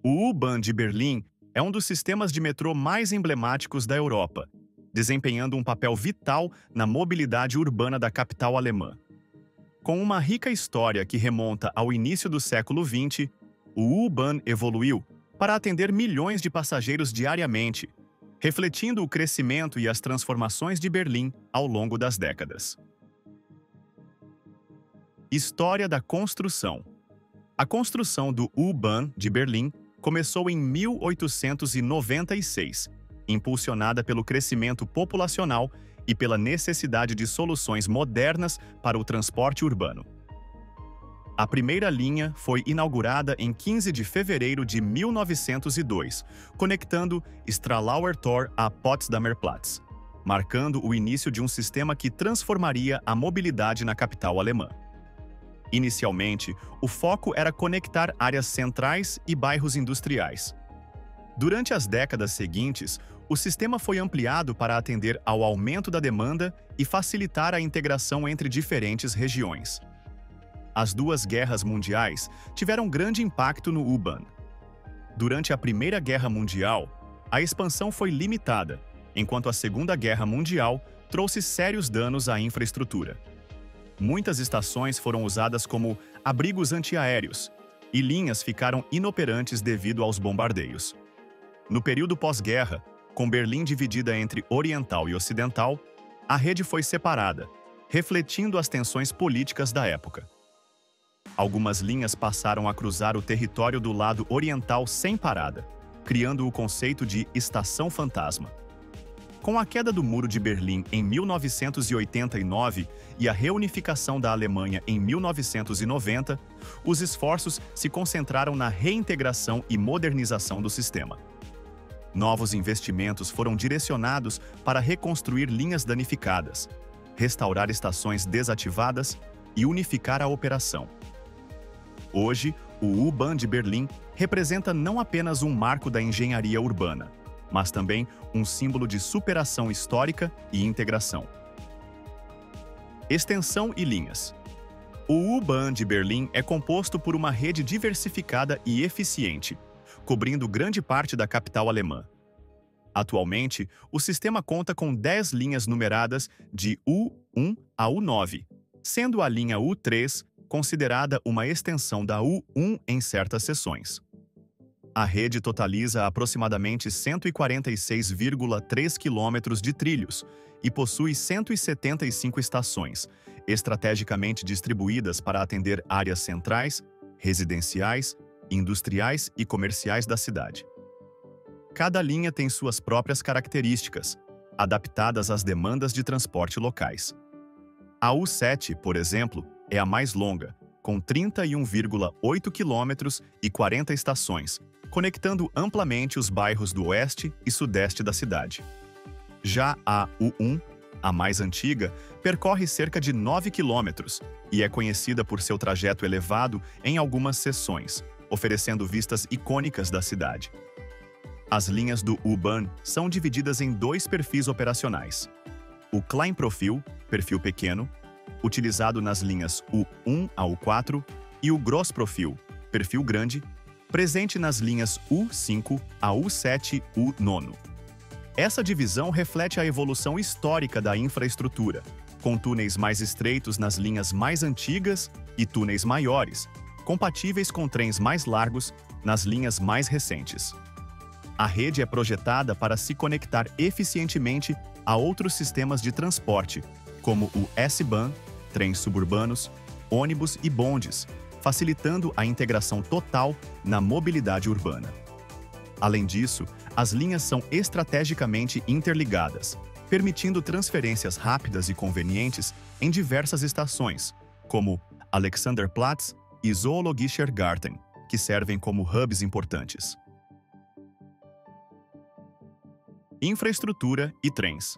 O U-Bahn de Berlim é um dos sistemas de metrô mais emblemáticos da Europa, desempenhando um papel vital na mobilidade urbana da capital alemã. Com uma rica história que remonta ao início do século XX, o U-Bahn evoluiu para atender milhões de passageiros diariamente, refletindo o crescimento e as transformações de Berlim ao longo das décadas. História da construção. A construção do U-Bahn de Berlim começou em 1896, impulsionada pelo crescimento populacional e pela necessidade de soluções modernas para o transporte urbano. A primeira linha foi inaugurada em 15 de fevereiro de 1902, conectando Stralauer Tor a Potsdamer Platz, marcando o início de um sistema que transformaria a mobilidade na capital alemã. Inicialmente, o foco era conectar áreas centrais e bairros industriais. Durante as décadas seguintes, o sistema foi ampliado para atender ao aumento da demanda e facilitar a integração entre diferentes regiões. As duas guerras mundiais tiveram grande impacto no U-Bahn. Durante a Primeira Guerra Mundial, a expansão foi limitada, enquanto a Segunda Guerra Mundial trouxe sérios danos à infraestrutura. Muitas estações foram usadas como abrigos antiaéreos, e linhas ficaram inoperantes devido aos bombardeios. No período pós-guerra, com Berlim dividida entre oriental e ocidental, a rede foi separada, refletindo as tensões políticas da época. Algumas linhas passaram a cruzar o território do lado oriental sem parada, criando o conceito de estação fantasma. Com a queda do Muro de Berlim em 1989 e a reunificação da Alemanha em 1990, os esforços se concentraram na reintegração e modernização do sistema. Novos investimentos foram direcionados para reconstruir linhas danificadas, restaurar estações desativadas e unificar a operação. Hoje, o U-Bahn de Berlim representa não apenas um marco da engenharia urbana, mas também um símbolo de superação histórica e integração. Extensão e linhas. O U-Bahn de Berlim é composto por uma rede diversificada e eficiente, cobrindo grande parte da capital alemã. Atualmente, o sistema conta com 10 linhas numeradas de U1 a U9, sendo a linha U3 considerada uma extensão da U1 em certas seções. A rede totaliza aproximadamente 146,3 quilômetros de trilhos e possui 175 estações, estrategicamente distribuídas para atender áreas centrais, residenciais, industriais e comerciais da cidade. Cada linha tem suas próprias características, adaptadas às demandas de transporte locais. A U7, por exemplo, é a mais longa, com 31,8 quilômetros e 40 estações, conectando amplamente os bairros do oeste e sudeste da cidade. Já a U1, a mais antiga, percorre cerca de 9 quilômetros e é conhecida por seu trajeto elevado em algumas seções, oferecendo vistas icônicas da cidade. As linhas do U-Bahn são divididas em dois perfis operacionais. O Kleinprofil, perfil pequeno, utilizado nas linhas U1 a U4, e o Grossprofil, perfil grande, presente nas linhas U5 a U7 U9. Essa divisão reflete a evolução histórica da infraestrutura, com túneis mais estreitos nas linhas mais antigas e túneis maiores, compatíveis com trens mais largos nas linhas mais recentes. A rede é projetada para se conectar eficientemente a outros sistemas de transporte, como o S-Bahn, trens suburbanos, ônibus e bondes, facilitando a integração total na mobilidade urbana. Além disso, as linhas são estrategicamente interligadas, permitindo transferências rápidas e convenientes em diversas estações, como Alexanderplatz e Zoologischer Garten, que servem como hubs importantes. Infraestrutura e trens.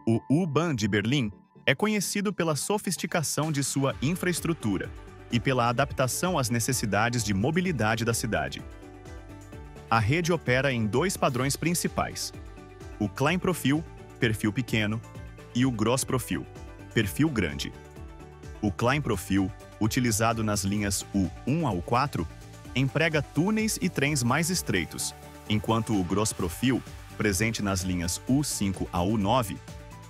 O U-Bahn de Berlim é conhecido pela sofisticação de sua infraestrutura e pela adaptação às necessidades de mobilidade da cidade. A rede opera em dois padrões principais: o Kleinprofil, perfil pequeno, e o Grossprofil, perfil grande. O Kleinprofil, utilizado nas linhas U1 a U4, emprega túneis e trens mais estreitos, enquanto o Grossprofil, presente nas linhas U5 a U9,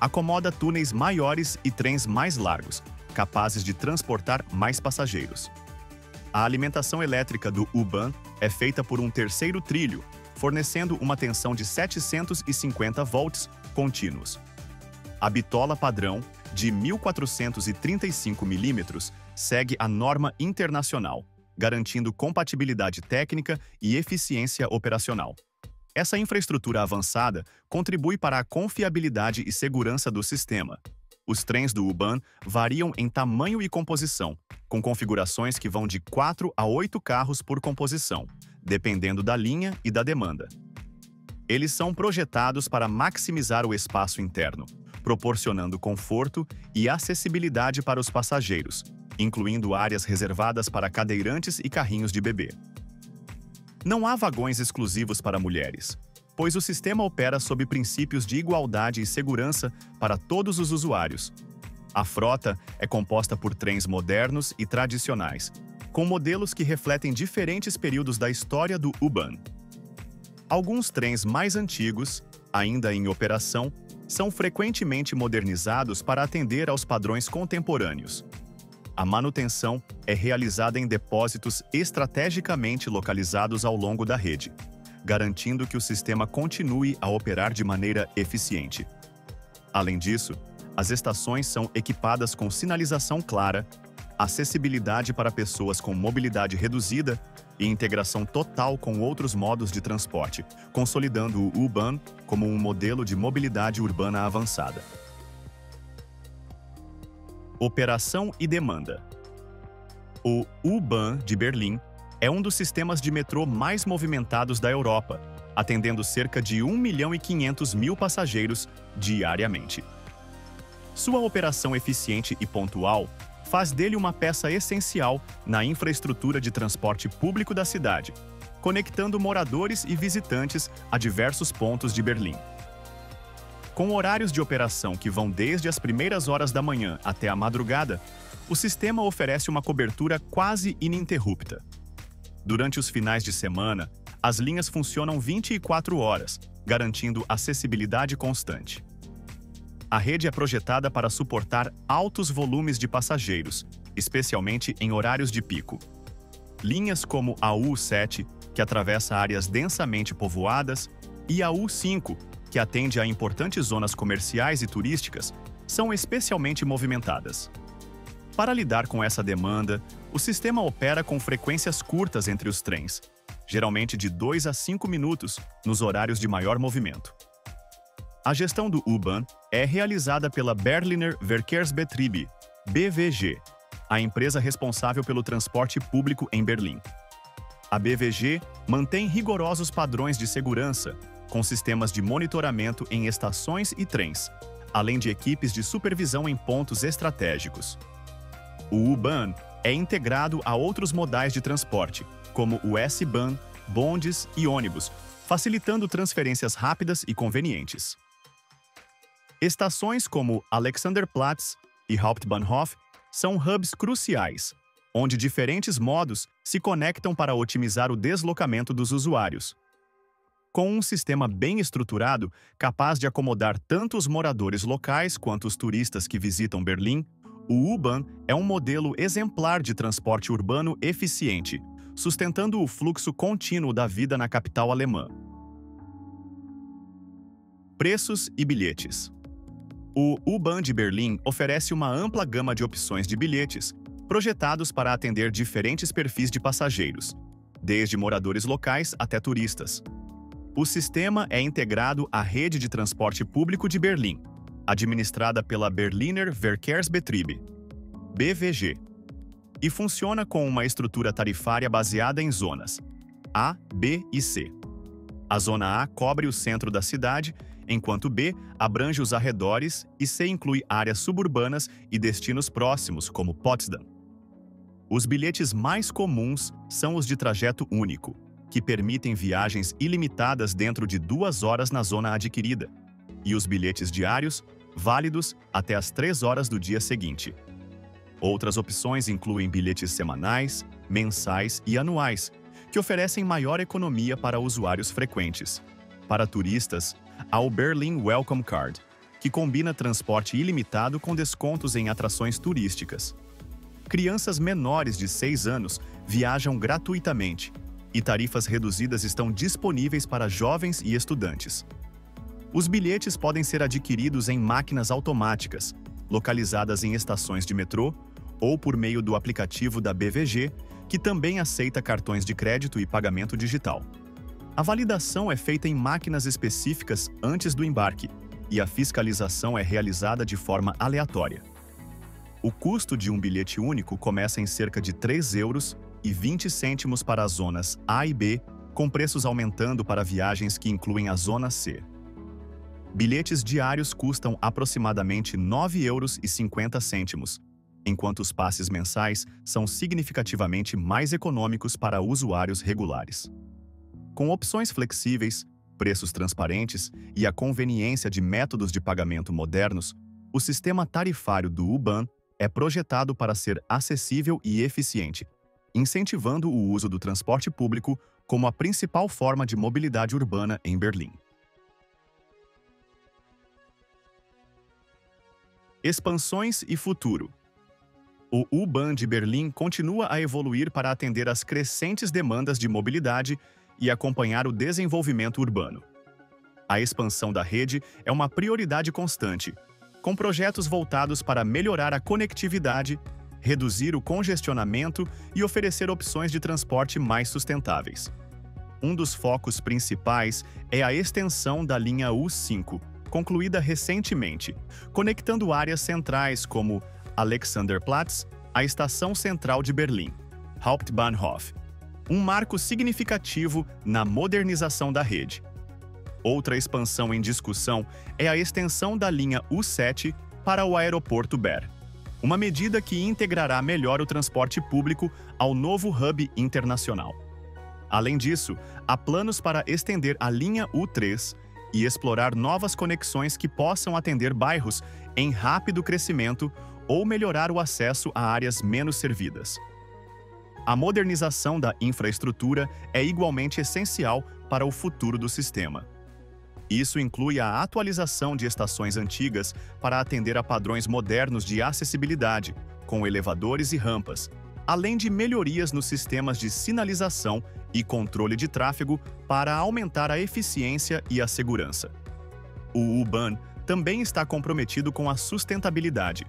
acomoda túneis maiores e trens mais largos, capazes de transportar mais passageiros. A alimentação elétrica do U-Bahn é feita por um terceiro trilho, fornecendo uma tensão de 750 volts contínuos. A bitola padrão, de 1435 mm, segue a norma internacional, garantindo compatibilidade técnica e eficiência operacional. Essa infraestrutura avançada contribui para a confiabilidade e segurança do sistema. Os trens do U-Bahn variam em tamanho e composição, com configurações que vão de 4 a 8 carros por composição, dependendo da linha e da demanda. Eles são projetados para maximizar o espaço interno, proporcionando conforto e acessibilidade para os passageiros, incluindo áreas reservadas para cadeirantes e carrinhos de bebê. Não há vagões exclusivos para mulheres, pois o sistema opera sob princípios de igualdade e segurança para todos os usuários. A frota é composta por trens modernos e tradicionais, com modelos que refletem diferentes períodos da história do U-Bahn. Alguns trens mais antigos, ainda em operação, são frequentemente modernizados para atender aos padrões contemporâneos. A manutenção é realizada em depósitos estrategicamente localizados ao longo da rede, garantindo que o sistema continue a operar de maneira eficiente. Além disso, as estações são equipadas com sinalização clara, acessibilidade para pessoas com mobilidade reduzida e integração total com outros modos de transporte, consolidando o U-Bahn como um modelo de mobilidade urbana avançada. Operação e demanda. O U-Bahn de Berlim é um dos sistemas de metrô mais movimentados da Europa, atendendo cerca de 1.500.000 passageiros diariamente. Sua operação eficiente e pontual faz dele uma peça essencial na infraestrutura de transporte público da cidade, conectando moradores e visitantes a diversos pontos de Berlim. Com horários de operação que vão desde as primeiras horas da manhã até a madrugada, o sistema oferece uma cobertura quase ininterrupta. Durante os finais de semana, as linhas funcionam 24 horas, garantindo acessibilidade constante. A rede é projetada para suportar altos volumes de passageiros, especialmente em horários de pico. Linhas como a U7, que atravessa áreas densamente povoadas, e a U5, que atende a importantes zonas comerciais e turísticas, são especialmente movimentadas. Para lidar com essa demanda, o sistema opera com frequências curtas entre os trens, geralmente de 2 a 5 minutos, nos horários de maior movimento. A gestão do U-Bahn é realizada pela Berliner Verkehrsbetriebe, BVG, a empresa responsável pelo transporte público em Berlim. A BVG mantém rigorosos padrões de segurança, com sistemas de monitoramento em estações e trens, além de equipes de supervisão em pontos estratégicos. O U-Bahn é integrado a outros modais de transporte, como o S-Bahn, bondes e ônibus, facilitando transferências rápidas e convenientes. Estações como Alexanderplatz e Hauptbahnhof são hubs cruciais, onde diferentes modos se conectam para otimizar o deslocamento dos usuários. Com um sistema bem estruturado, capaz de acomodar tanto os moradores locais quanto os turistas que visitam Berlim, o U-Bahn é um modelo exemplar de transporte urbano eficiente, sustentando o fluxo contínuo da vida na capital alemã. Preços e bilhetes. O U-Bahn de Berlim oferece uma ampla gama de opções de bilhetes, projetados para atender diferentes perfis de passageiros, desde moradores locais até turistas. O sistema é integrado à rede de transporte público de Berlim, administrada pela Berliner Verkehrsbetriebe, BVG, e funciona com uma estrutura tarifária baseada em zonas A, B e C. A zona A cobre o centro da cidade, enquanto B abrange os arredores e C inclui áreas suburbanas e destinos próximos, como Potsdam. Os bilhetes mais comuns são os de trajeto único, que permitem viagens ilimitadas dentro de 2 horas na zona adquirida, e os bilhetes diários, válidos até as 3 horas do dia seguinte. Outras opções incluem bilhetes semanais, mensais e anuais, que oferecem maior economia para usuários frequentes. Para turistas, há o Berlin Welcome Card, que combina transporte ilimitado com descontos em atrações turísticas. Crianças menores de 6 anos viajam gratuitamente e tarifas reduzidas estão disponíveis para jovens e estudantes. Os bilhetes podem ser adquiridos em máquinas automáticas, localizadas em estações de metrô ou por meio do aplicativo da BVG, que também aceita cartões de crédito e pagamento digital. A validação é feita em máquinas específicas antes do embarque e a fiscalização é realizada de forma aleatória. O custo de um bilhete único começa em cerca de 3,20 € para as zonas A e B, com preços aumentando para viagens que incluem a zona C. Bilhetes diários custam aproximadamente 9,50 €, enquanto os passes mensais são significativamente mais econômicos para usuários regulares. Com opções flexíveis, preços transparentes e a conveniência de métodos de pagamento modernos, o sistema tarifário do U-Bahn é projetado para ser acessível e eficiente, incentivando o uso do transporte público como a principal forma de mobilidade urbana em Berlim. Expansões e futuro. O U-Bahn de Berlim continua a evoluir para atender às crescentes demandas de mobilidade e acompanhar o desenvolvimento urbano. A expansão da rede é uma prioridade constante, com projetos voltados para melhorar a conectividade, reduzir o congestionamento e oferecer opções de transporte mais sustentáveis. Um dos focos principais é a extensão da linha U5, concluída recentemente, conectando áreas centrais como Alexanderplatz, a estação central de Berlim, Hauptbahnhof, um marco significativo na modernização da rede. Outra expansão em discussão é a extensão da linha U7 para o aeroporto Bär, uma medida que integrará melhor o transporte público ao novo hub internacional. Além disso, há planos para estender a linha U3 e explorar novas conexões que possam atender bairros em rápido crescimento ou melhorar o acesso a áreas menos servidas. A modernização da infraestrutura é igualmente essencial para o futuro do sistema. Isso inclui a atualização de estações antigas para atender a padrões modernos de acessibilidade, com elevadores e rampas, além de melhorias nos sistemas de sinalização e controle de tráfego para aumentar a eficiência e a segurança. O U-Bahn também está comprometido com a sustentabilidade.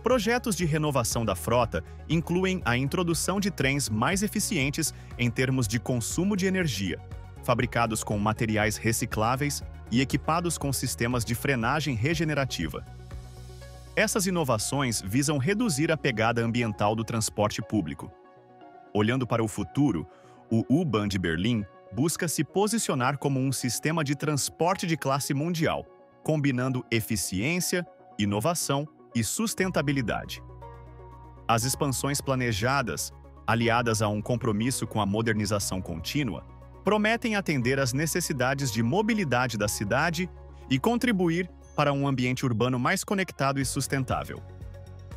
Projetos de renovação da frota incluem a introdução de trens mais eficientes em termos de consumo de energia, fabricados com materiais recicláveis e equipados com sistemas de frenagem regenerativa. Essas inovações visam reduzir a pegada ambiental do transporte público. Olhando para o futuro, o U-Bahn de Berlim busca se posicionar como um sistema de transporte de classe mundial, combinando eficiência, inovação e sustentabilidade. As expansões planejadas, aliadas a um compromisso com a modernização contínua, prometem atender às necessidades de mobilidade da cidade e contribuir para um ambiente urbano mais conectado e sustentável.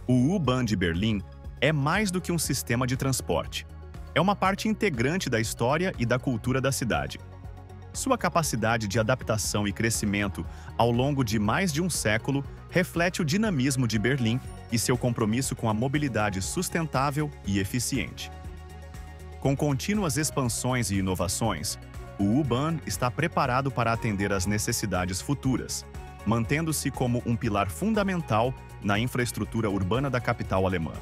O U-Bahn de Berlim é mais do que um sistema de transporte. É uma parte integrante da história e da cultura da cidade. Sua capacidade de adaptação e crescimento ao longo de mais de um século reflete o dinamismo de Berlim e seu compromisso com a mobilidade sustentável e eficiente. Com contínuas expansões e inovações, o U-Bahn está preparado para atender às necessidades futuras, mantendo-se como um pilar fundamental na infraestrutura urbana da capital alemã.